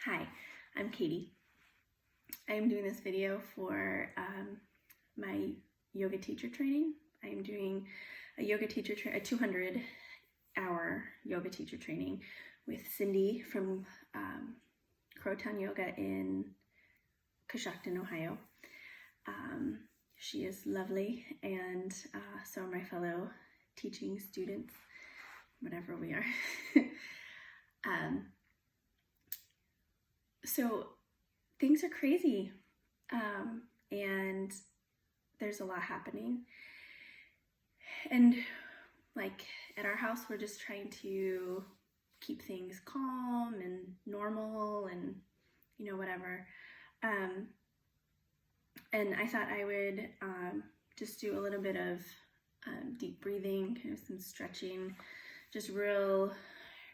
Hi, I'm Katie. I am doing this video for my yoga teacher training. I am doing a 200-hour yoga teacher training with Cindy from Croton Yoga in Coshocton, Ohio. She is lovely, and so are my fellow teaching students, whatever we are. So things are crazy, and there's a lot happening, and like at our house we're just trying to keep things calm and normal and whatever, and I thought I would just do a little bit of deep breathing, kind of some stretching, just real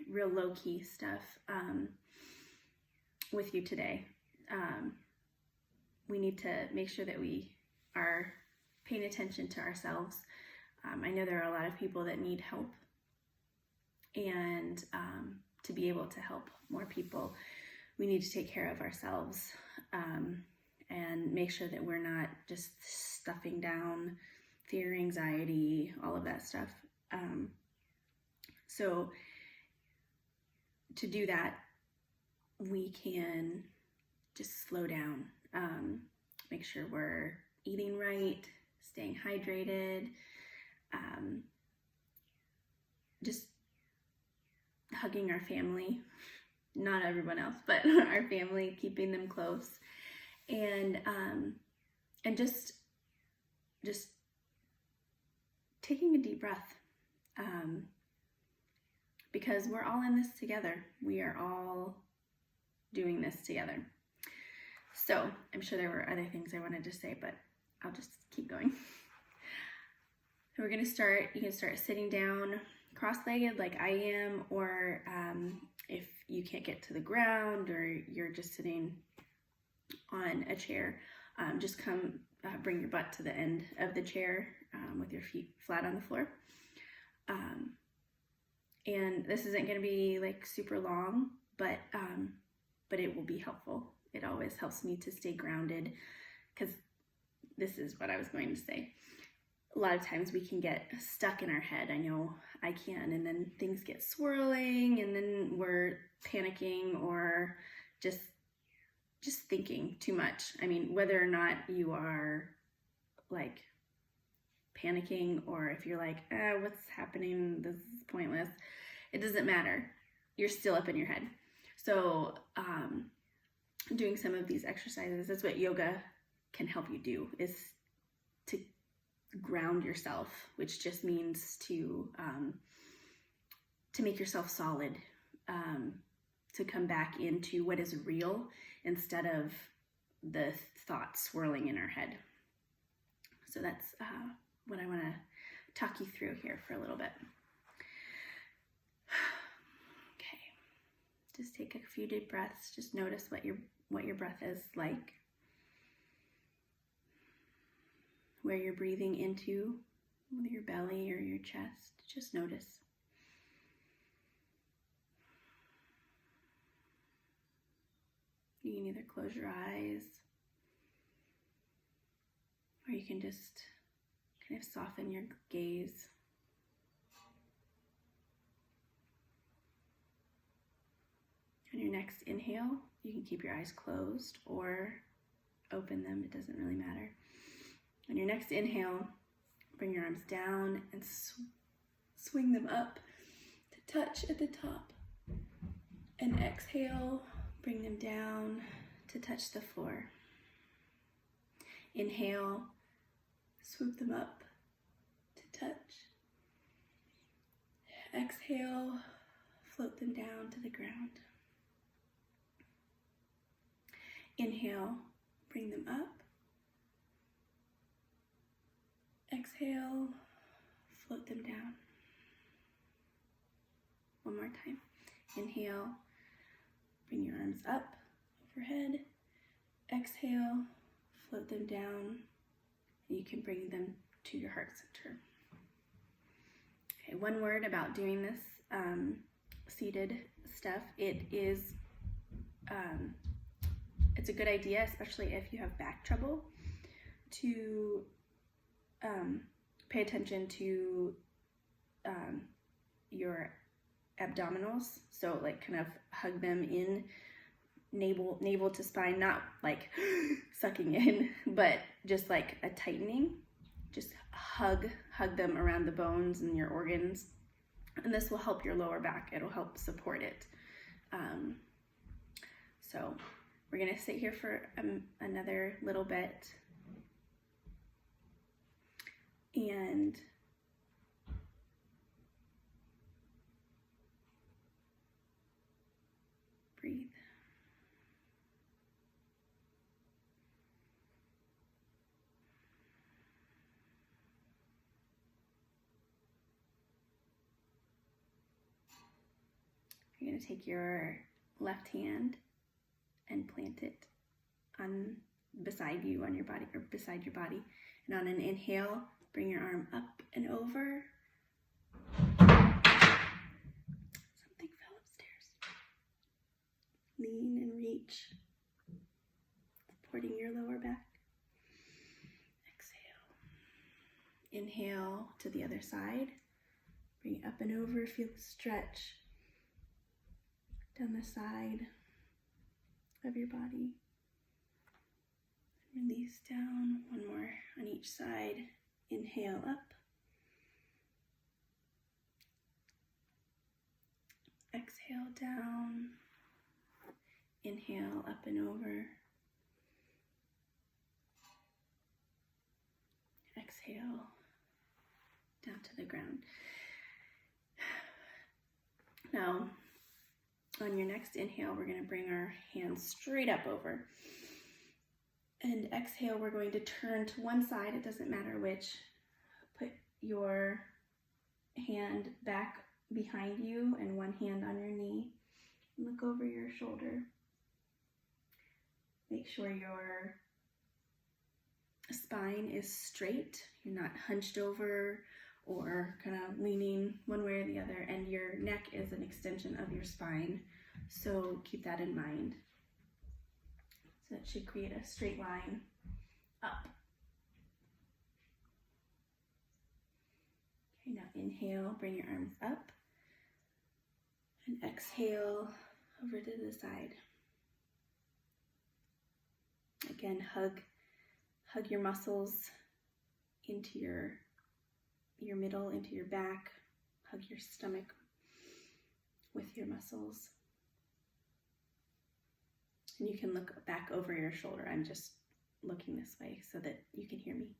low-key stuff with you today. We need to make sure that we are paying attention to ourselves. I know there are a lot of people that need help, and to be able to help more people, we need to take care of ourselves and make sure that we're not just stuffing down fear, anxiety, all of that stuff. So to do that, we can just slow down, make sure we're eating right, staying hydrated, just hugging our family, not everyone else, but our family, keeping them close, and just taking a deep breath, because we're all in this together. We are all doing this together. So I'm sure there were other things I wanted to say, but I'll just keep going. So we're gonna start, you can start sitting down cross-legged like I am, or if you can't get to the ground or you're just sitting on a chair, just come bring your butt to the end of the chair with your feet flat on the floor. And this isn't gonna be like super long, but it will be helpful. It always helps me to stay grounded, because this is what I was going to say. A lot of times we can get stuck in our head. I know I can, and then things get swirling, and then we're panicking or just thinking too much. I mean, whether or not you are like panicking, or if you're like, what's happening? This is pointless. It doesn't matter. You're still up in your head. So doing some of these exercises, that's what yoga can help you do, is to ground yourself, which just means to make yourself solid, to come back into what is real instead of the thoughts swirling in our head. So that's what I want to talk you through here for a little bit. Okay, just take a few deep breaths. Just notice what your breath is like, where you're breathing into, whether your belly or your chest. Just notice. You can either close your eyes, or you can just kind of soften your gaze. On your next inhale, you can keep your eyes closed or open them. It doesn't really matter. On your next inhale, bring your arms down and swing them up to touch at the top. And exhale, bring them down to touch the floor. Inhale, swoop them up to touch. Exhale, float them down to the ground. Inhale, bring them up. Exhale, float them down. One more time. Inhale, bring your arms up overhead. Exhale, float them down. You can bring them to your heart center. Okay, one word about doing this seated stuff. It is it's a good idea, especially if you have back trouble, to pay attention to your abdominals. So like kind of hug them in, navel to spine, not like sucking in, but just like a tightening. Just hug them around the bones and your organs, and this will help your lower back. It'll help support it. So we're gonna sit here for another little bit, and breathe. You're going to take your left hand and plant it on beside you on your body, or beside your body. And on an inhale, bring your arm up and over. Something fell upstairs. Lean and reach, supporting your lower back. Exhale. Inhale to the other side. Bring it up and over. Feel the stretch down the side of your body. Release down. One more on each side. Inhale up. Exhale down. Inhale up and over. Exhale down to the ground. Now, on your next inhale, we're going to bring our hands straight up over. And exhale, we're going to turn to one side. It doesn't matter which. Put your hand back behind you and one hand on your knee. Look over your shoulder. Make sure your spine is straight. You're not hunched over or kind of leaning one way or the other, and your neck is an extension of your spine. So keep that in mind. So it should create a straight line up. Okay, now inhale, bring your arms up, and exhale over to the side. Again, hug your muscles into your middle, into your back. Hug your stomach with your muscles. And you can look back over your shoulder. I'm just looking this way so that you can hear me.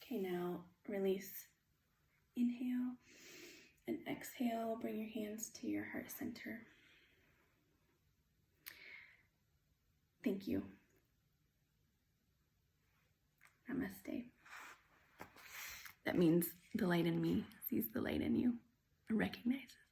Okay, now release. Inhale and exhale. Bring your hands to your heart center. Thank you. Namaste. That means the light in me sees the light in you and recognizes.